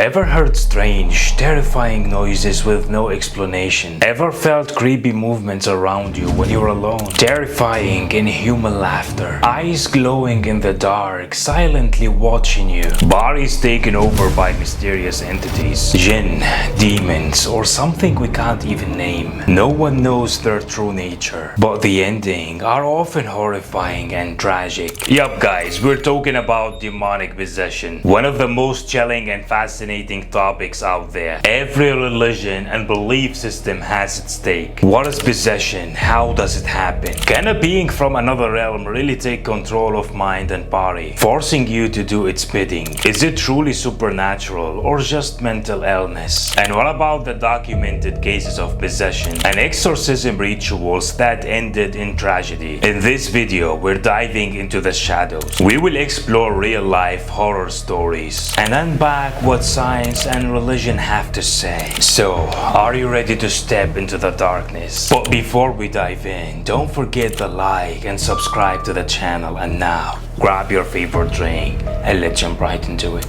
Ever heard strange, terrifying noises with no explanation? Ever felt creepy movements around you when you're alone? Terrifying, inhuman laughter. Eyes glowing in the dark, silently watching you. Bodies taken over by mysterious entities. Jinn, demons, or something we can't even name. No one knows their true nature, but the ending are often horrifying and tragic. Yup guys, we're talking about demonic possession. One of the most chilling and fascinating topics out there. Every religion and belief system has its take. What is possession? How does it happen? Can a being from another realm really take control of mind and body, forcing you to do its bidding? Is it truly supernatural or just mental illness? And what about the documented cases of possession and exorcism rituals that ended in tragedy? In this video, we're diving into the shadows. We will explore real-life horror stories and unpack what science and religion have to say. So, are you ready to step into the darkness? But before we dive in, don't forget to like and subscribe to the channel. And now, grab your favorite drink and let's jump right into it.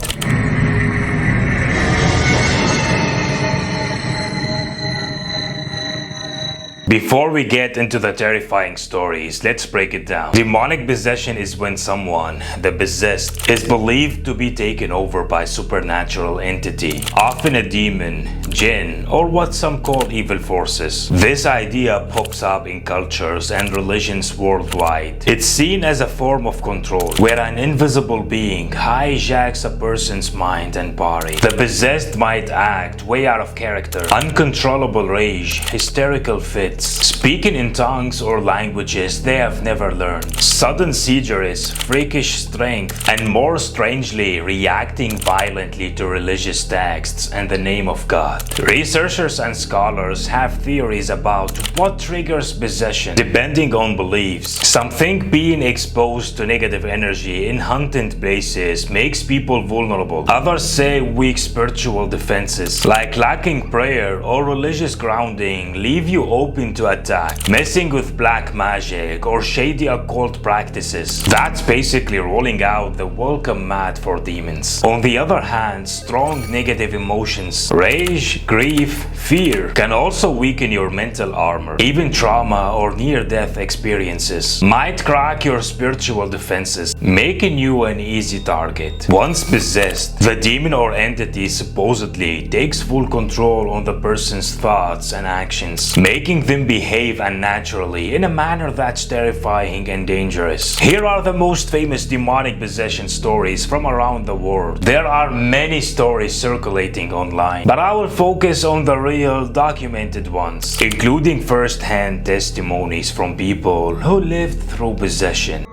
Before we get into the terrifying stories, let's break it down. Demonic possession is when someone, the possessed, is believed to be taken over by supernatural entity, often a demon, jinn, or what some call evil forces. This idea pops up in cultures and religions worldwide. It's seen as a form of control, where an invisible being hijacks a person's mind and body. The possessed might act way out of character, uncontrollable rage, hysterical fits, speaking in tongues or languages they have never learned, sudden seizures, freakish strength, and more strangely, reacting violently to religious texts and the name of God. Researchers and scholars have theories about what triggers possession, depending on beliefs. Some think being exposed to negative energy in haunted places makes people vulnerable. Others say weak spiritual defenses, like lacking prayer or religious grounding, leave you open to attack. Messing with black magic or shady occult practices, that's basically rolling out the welcome mat for demons. On the other hand, strong negative emotions, rage, grief, fear, can also weaken your mental armor. Even trauma or near-death experiences might crack your spiritual defenses, making you an easy target. Once possessed, the demon or entity supposedly takes full control on the person's thoughts and actions, making them behave unnaturally in a manner that's terrifying and dangerous. Here are the most famous demonic possession stories from around the world. There are many stories circulating online, but I will focus on the real documented ones, including first-hand testimonies from people who lived through possession.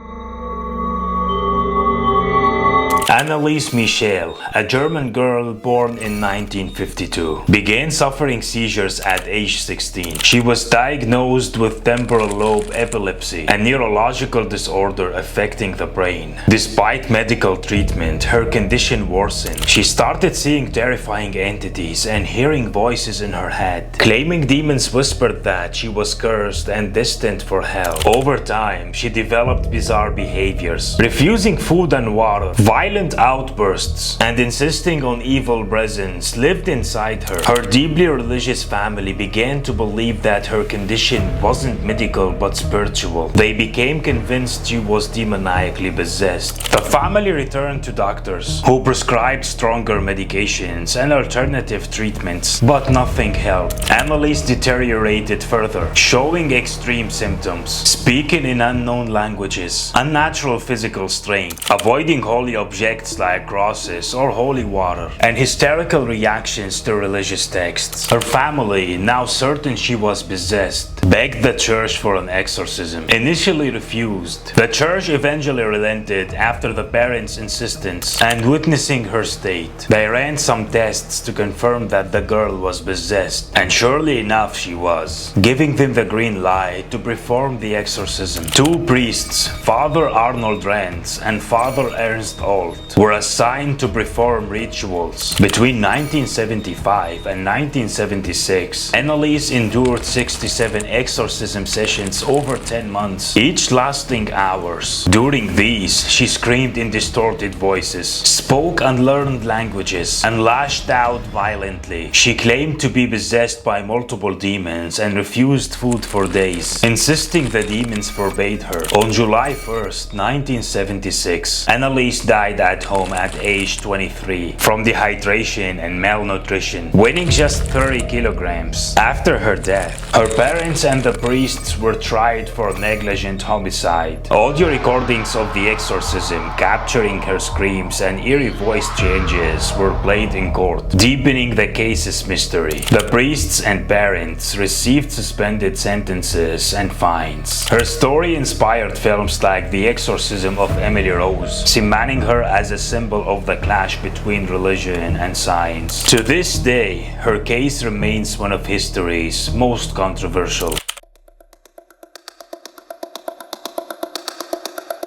Anneliese Michel, a German girl born in 1952, began suffering seizures at age 16. She was diagnosed with temporal lobe epilepsy, a neurological disorder affecting the brain. Despite medical treatment, her condition worsened. She started seeing terrifying entities and hearing voices in her head, claiming demons whispered that she was cursed and destined for hell. Over time, she developed bizarre behaviors, refusing food and water, violent outbursts, and insisting on evil presence lived inside her. Her deeply religious family began to believe that her condition wasn't medical but spiritual. They became convinced she was demoniacally possessed. The family returned to doctors, who prescribed stronger medications and alternative treatments, but nothing helped. Anneliese deteriorated further, showing extreme symptoms, speaking in unknown languages, unnatural physical strength, avoiding holy objects like crosses or holy water, and hysterical reactions to religious texts. Her family, now certain she was possessed, begged the church for an exorcism. Initially refused, the church eventually relented after the parents' insistence, and witnessing her state, they ran some tests to confirm that the girl was possessed, and surely enough she was, giving them the green light to perform the exorcism. Two priests, Father Arnold Rentz and Father Ernst Olf, world were assigned to perform rituals. Between 1975 and 1976, Annalise endured 67 exorcism sessions over 10 months, each lasting hours. During these, she screamed in distorted voices, spoke unlearned languages, and lashed out violently. She claimed to be possessed by multiple demons and refused food for days, insisting the demons forbade her. On July 1st, 1976, Annalise died at home at age 23 from dehydration and malnutrition, weighing just 30 kilograms. After her death, her parents and the priests were tried for negligent homicide. Audio recordings of the exorcism capturing her screams and eerie voice changes were played in court, deepening the case's mystery. The priests and parents received suspended sentences and fines. Her story inspired films like The Exorcism of Emily Rose, cementing her as a symbol of the clash between religion and science. To this day, her case remains one of history's most controversial.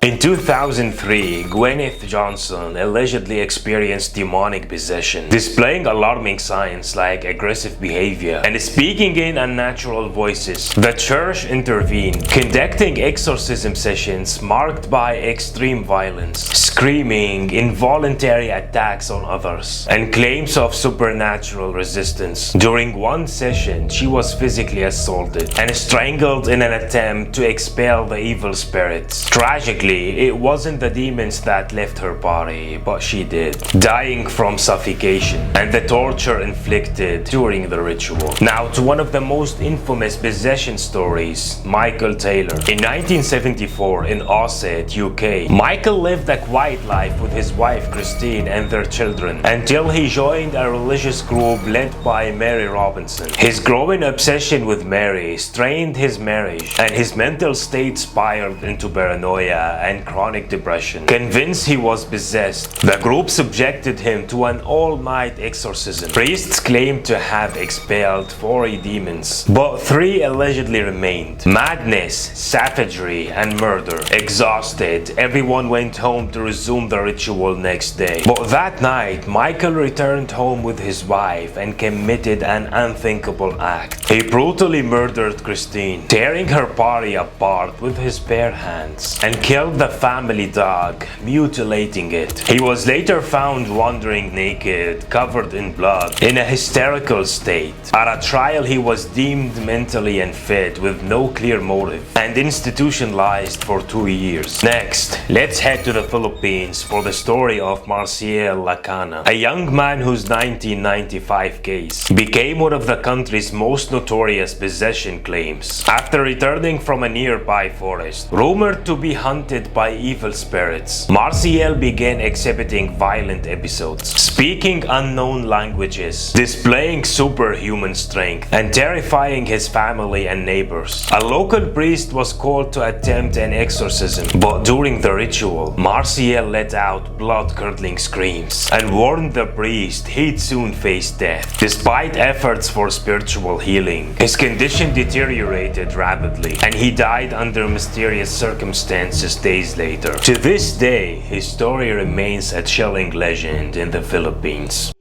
In 2003, Gwyneth Johnson allegedly experienced demonic possession, displaying alarming signs like aggressive behavior and speaking in unnatural voices. The church intervened, conducting exorcism sessions marked by extreme violence, screaming, involuntary attacks on others, and claims of supernatural resistance. During one session, she was physically assaulted and strangled in an attempt to expel the evil spirits. Tragically, it wasn't the demons that left her body, but she did, dying from suffocation and the torture inflicted during the ritual. Now to one of the most infamous possession stories, Michael Taylor. In 1974 in Ossett, UK, Michael lived a quiet life with his wife Christine and their children until he joined a religious group led by Mary Robinson. His growing obsession with Mary strained his marriage, and his mental state spiraled into paranoia and chronic depression. Convinced he was possessed, the group subjected him to an all-night exorcism. Priests claimed to have expelled 40 demons, but 3 allegedly remained. Madness, savagery, and murder. Exhausted, everyone went home to resume the ritual next day. But that night, Michael returned home with his wife and committed an unthinkable act. He brutally murdered Christine, tearing her body apart with his bare hands, and killed the family dog, mutilating it. He was later found wandering naked, covered in blood, in a hysterical state. At a trial, he was deemed mentally unfit with no clear motive and institutionalized for 2 years. Next, let's head to the Philippines for the story of Marciel Lacana, a young man whose 1995 case became one of the country's most notorious possession claims. After returning from a nearby forest, rumored to be hunted by evil spirits, Marciel began exhibiting violent episodes, speaking unknown languages, displaying superhuman strength, and terrifying his family and neighbors. A local priest was called to attempt an exorcism, but during the ritual, Marciel let out blood-curdling screams and warned the priest he'd soon face death. Despite efforts for spiritual healing, his condition deteriorated rapidly, and he died under mysterious circumstances days later. To this day, his story remains a chilling legend in the Philippines.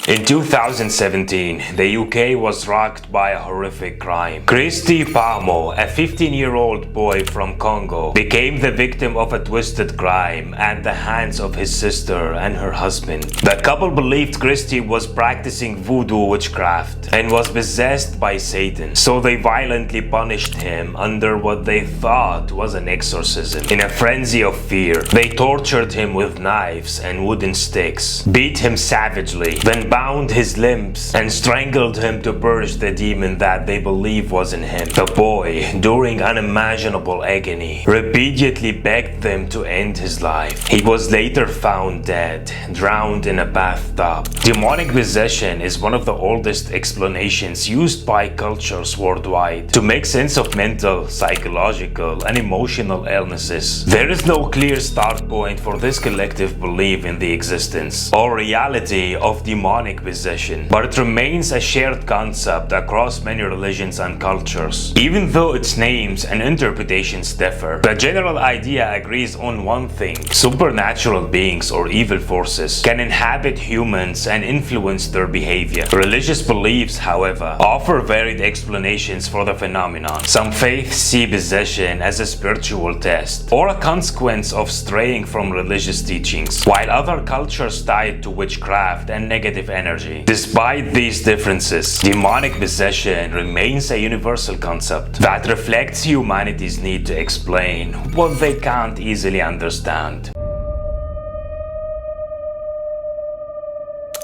In 2017, the UK was rocked by a horrific crime. Christy Pamo, a 15-year-old boy from Congo, became the victim of a twisted crime at the hands of his sister and her husband. The couple believed Christy was practicing voodoo witchcraft and was possessed by Satan, so they violently punished him under what they thought was an exorcism. In a frenzy of fear, they tortured him with knives and wooden sticks, beat him savagely, then bound his limbs and strangled him to purge the demon that they believe was in him. The boy, during unimaginable agony, repeatedly begged them to end his life. He was later found dead, drowned in a bathtub. Demonic possession is one of the oldest explanations used by cultures worldwide to make sense of mental, psychological, and emotional illnesses. There is no clear start point for this collective belief in the existence or reality of demonic demonic possession, but it remains a shared concept across many religions and cultures. Even though its names and interpretations differ, the general idea agrees on one thing: supernatural beings or evil forces can inhabit humans and influence their behavior. Religious beliefs, however, offer varied explanations for the phenomenon. Some faiths see possession as a spiritual test or a consequence of straying from religious teachings, while other cultures tie it to witchcraft and negative energy. Despite these differences, demonic possession remains a universal concept that reflects humanity's need to explain what they can't easily understand.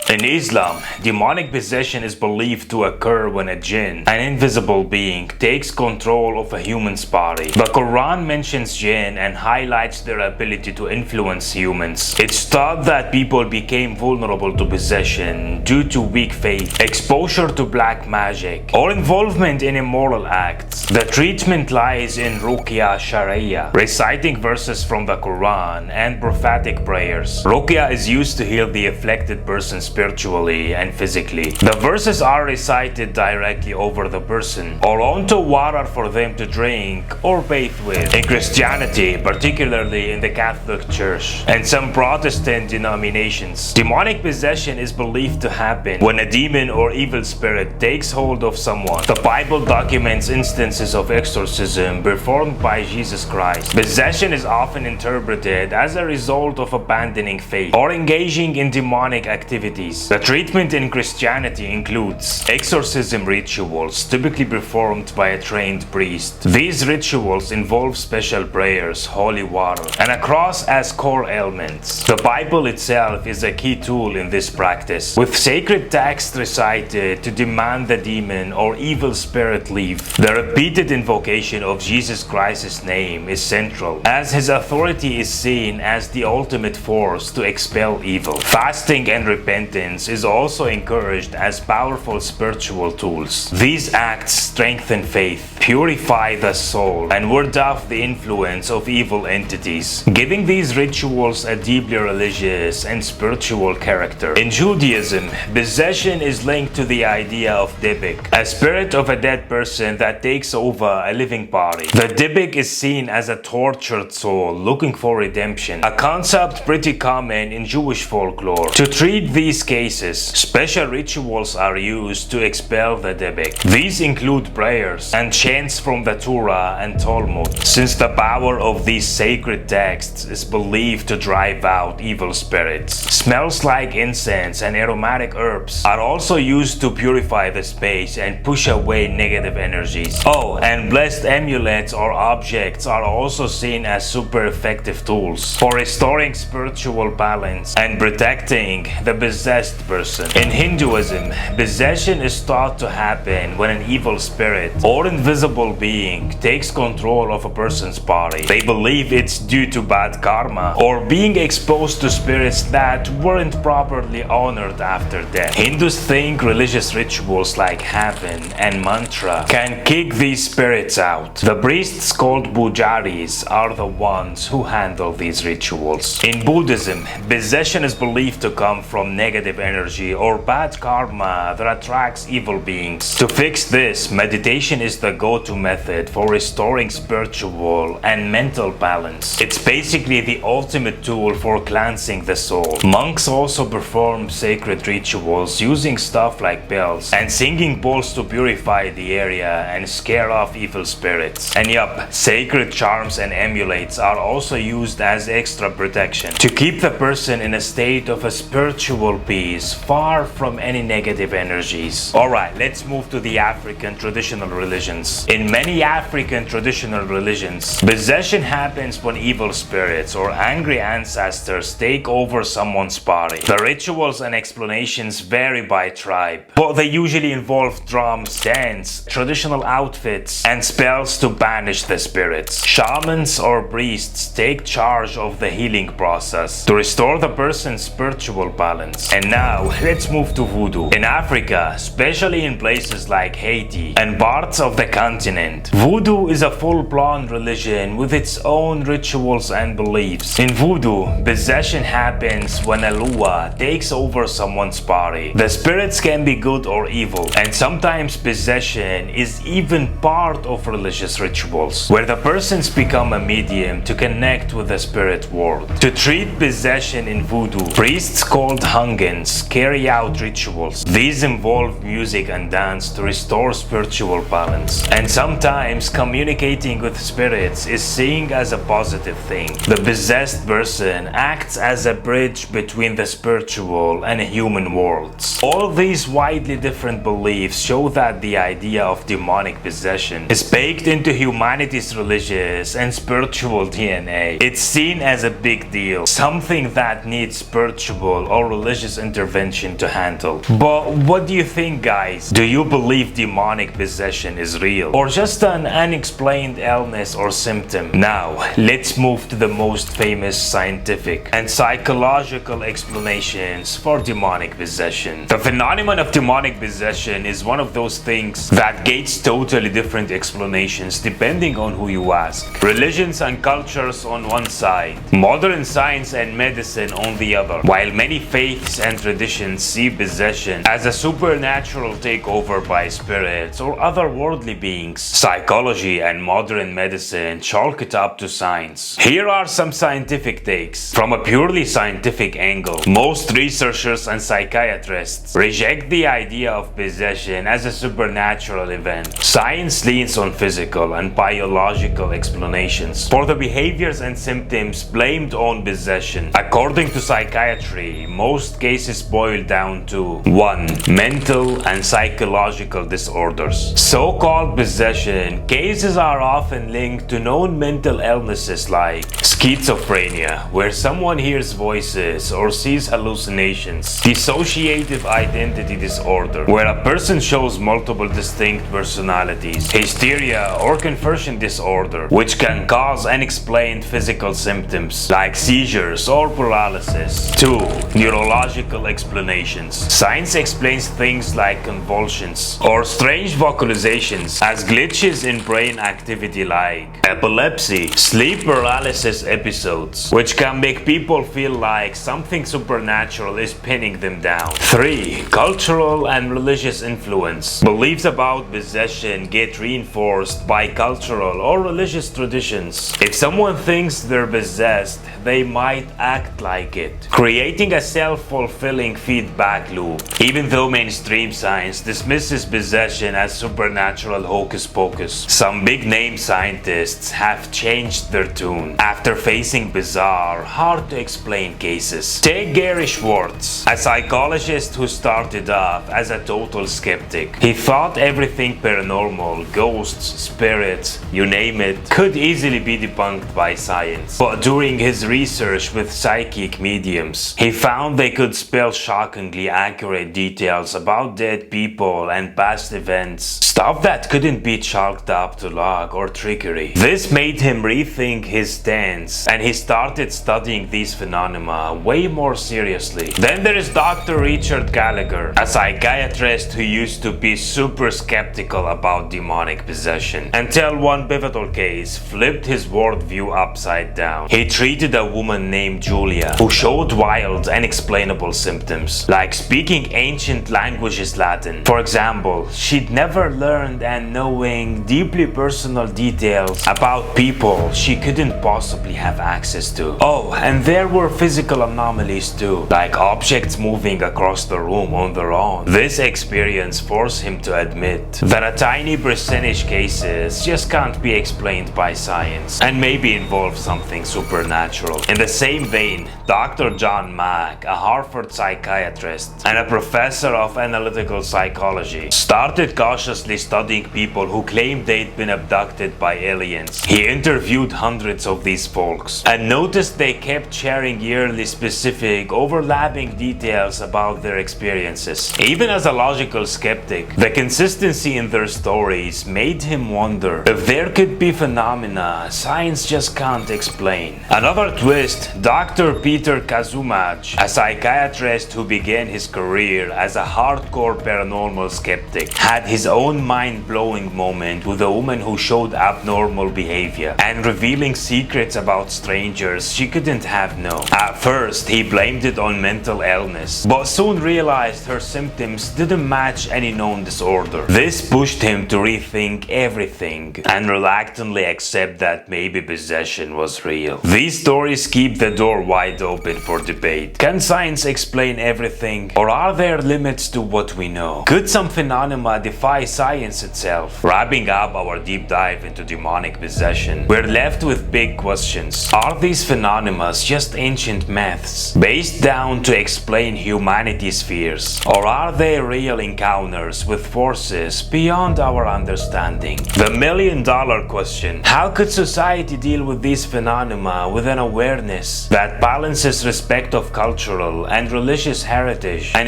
In Islam, demonic possession is believed to occur when a jinn, an invisible being, takes control of a human's body. The Quran mentions jinn and highlights their ability to influence humans. It's thought that people became vulnerable to possession due to weak faith, exposure to black magic, or involvement in immoral acts. The treatment lies in Ruqya Sharia, reciting verses from the Quran and prophetic prayers. Ruqya is used to heal the afflicted person spiritually and physically. The verses are recited directly over the person or onto water for them to drink or bathe with. In Christianity, particularly in the Catholic Church and some Protestant denominations, demonic possession is believed to happen when a demon or evil spirit takes hold of someone. The Bible documents instances of exorcism performed by Jesus Christ. Possession is often interpreted as a result of abandoning faith or engaging in demonic activities. The treatment in Christianity includes exorcism rituals, typically performed by a trained priest. These rituals involve special prayers, holy water, and a cross as core elements. The Bible itself is a key tool in this practice, with sacred texts recited to demand the demon or evil spirit leave. The repeated invocation of Jesus Christ's name is central, as his authority is seen as the ultimate force to expel evil. Fasting and repentance is also encouraged as powerful spiritual tools. These acts strengthen faith, purify the soul, and ward off the influence of evil entities, giving these rituals a deeply religious and spiritual character. In Judaism, possession is linked to the idea of Dybbuk, a spirit of a dead person that takes over a living body. The Dybbuk is seen as a tortured soul looking for redemption, a concept pretty common in Jewish folklore. To treat these cases, special rituals are used to expel the Dybbuk. These include prayers and chants from the Torah and Talmud, since the power of these sacred texts is believed to drive out evil spirits. Smells like incense and aromatic herbs are also used to purify the space and push away negative energies. Oh, and blessed amulets or objects are also seen as super effective tools for restoring spiritual balance and protecting the possessed person. In Hinduism, possession is thought to happen when an evil spirit or invisible being takes control of a person's body. They believe it's due to bad karma or being exposed to spirits that weren't properly honored after death. Hindus think religious rituals like Havan and mantra can kick these spirits out. The priests called pujaris are the ones who handle these rituals. In Buddhism, possession is believed to come from negative energy or bad karma that attracts evil beings. To fix this, meditation is the go-to method for restoring spiritual and mental balance. It's basically the ultimate tool for cleansing the soul. Monks also perform sacred rituals using stuff like bells and singing bowls to purify the area and scare off evil spirits. And yup, sacred charms and amulets are also used as extra protection to keep the person in a state of a spiritual peace, far from any negative energies. Alright, let's move to the African traditional religions. In many African traditional religions, possession happens when evil spirits or angry ancestors take over someone's body. The rituals and explanations vary by tribe, but they usually involve drums, dance, traditional outfits, and spells to banish the spirits. Shamans or priests take charge of the healing process to restore the person's spiritual balance, And now, let's move to voodoo. In Africa, especially in places like Haiti and parts of the continent, voodoo is a full-blown religion with its own rituals and beliefs. In voodoo, possession happens when a lua takes over someone's body. The spirits can be good or evil, and sometimes possession is even part of religious rituals, where the persons become a medium to connect with the spirit world. To treat possession in voodoo, priests called hungans carry out rituals. These involve music and dance to restore spiritual balance, and sometimes communicating with spirits is seen as a positive thing. The possessed person acts as a bridge between the spiritual and human worlds. All these widely different beliefs show that the idea of demonic possession is baked into humanity's religious and spiritual DNA. It's seen as a big deal, something that needs spiritual or religious intervention to handle. But what do you think, guys? Do you believe demonic possession is real, or just an unexplained illness or symptom? Now, let's move to the most famous scientific and psychological explanations for demonic possession. The phenomenon of demonic possession is one of those things that gets totally different explanations depending on who you ask. Religions and cultures on one side, modern science and medicine on the other. While many faiths and traditions see possession as a supernatural takeover by spirits or otherworldly beings, psychology and modern medicine chalk it up to science. Here are some scientific takes. From a purely scientific angle, most researchers and psychiatrists reject the idea of possession as a supernatural event. Science leans on physical and biological explanations for the behaviors and symptoms blamed on possession. According to psychiatry, most cases boil down to 1. Mental and psychological disorders. So-called possession cases are often linked to known mental illnesses like schizophrenia, where someone hears voices or sees hallucinations; dissociative identity disorder, where a person shows multiple distinct personalities; hysteria or conversion disorder, which can cause unexplained physical symptoms like seizures or paralysis. 2. Neurological explanations. Science explains things like convulsions or strange vocalizations as glitches in brain activity like epilepsy, sleep paralysis episodes, which can make people feel like something supernatural is pinning them down. 3. Cultural and religious influence. Beliefs about possession get reinforced by cultural or religious traditions. If someone thinks they're possessed, they might act like it, creating a self-fulfilling feedback loop. Even though mainstream science dismisses possession as supernatural hocus pocus, some big-name scientists have changed their tune after facing bizarre, hard-to-explain cases. Take Gary Schwartz, a psychologist who started off as a total skeptic. He thought everything paranormal, ghosts, spirits, you name it, could easily be debunked by science. But during his research with psychic mediums, he found they could spill shockingly accurate details about dead people and past events, stuff that couldn't be chalked up to luck or trickery. This made him rethink his stance, and he started studying these phenomena way more seriously. Then there is Dr. Richard Gallagher, a psychiatrist who used to be super skeptical about demonic possession, until one pivotal case flipped his worldview upside down. He treated a woman named Julia who showed wild, unexplainable symptoms, like speaking ancient languages Latin. For example, she'd never learned and knowing deeply personal details about people she couldn't possibly have access to. Oh, and there were physical anomalies too, like objects moving across the room on their own. This experience forced him to admit that a tiny percentage cases just can't be explained by science, and maybe involve something supernatural. In the same vein, Dr. John Mack, a Harvard psychiatrist and a professor of analytical psychology, started cautiously studying people who claimed they'd been abducted by aliens. He interviewed hundreds of these folks and noticed they kept sharing yearly specific, overlapping details about their experiences. Even as a logical skeptic, the consistency in their stories made him wonder if there could be phenomena science just can't explain. Another twist, Dr. Peter Kazumaj, a psychiatrist psychiatrist who began his career as a hardcore paranormal skeptic, had his own mind-blowing moment with a woman who showed abnormal behavior and revealing secrets about strangers she couldn't have known. At first, he blamed it on mental illness, but soon realized her symptoms didn't match any known disorder. This pushed him to rethink everything and reluctantly accept that maybe possession was real. These stories keep the door wide open for debate. Can science explain everything, or are there limits to what we know? Could some phenomena defy science itself? Wrapping up our deep dive into demonic possession, we're left with big questions. Are these phenomena just ancient myths, based down to explain humanity's fears? Or are they real encounters with forces beyond our understanding? The million-dollar question: how could society deal with these phenomena with an awareness that balances respect of cultural and religious heritage and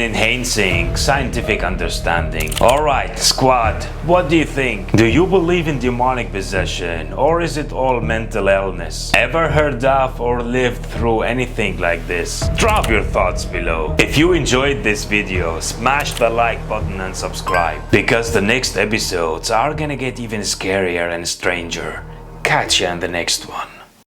enhancing scientific understanding? Alright, squad, what do you think? Do you believe in demonic possession, or is it all mental illness? Ever heard of or lived through anything like this? Drop your thoughts below. If you enjoyed this video, smash the like button and subscribe, because the next episodes are gonna get even scarier and stranger. Catch you in the next one.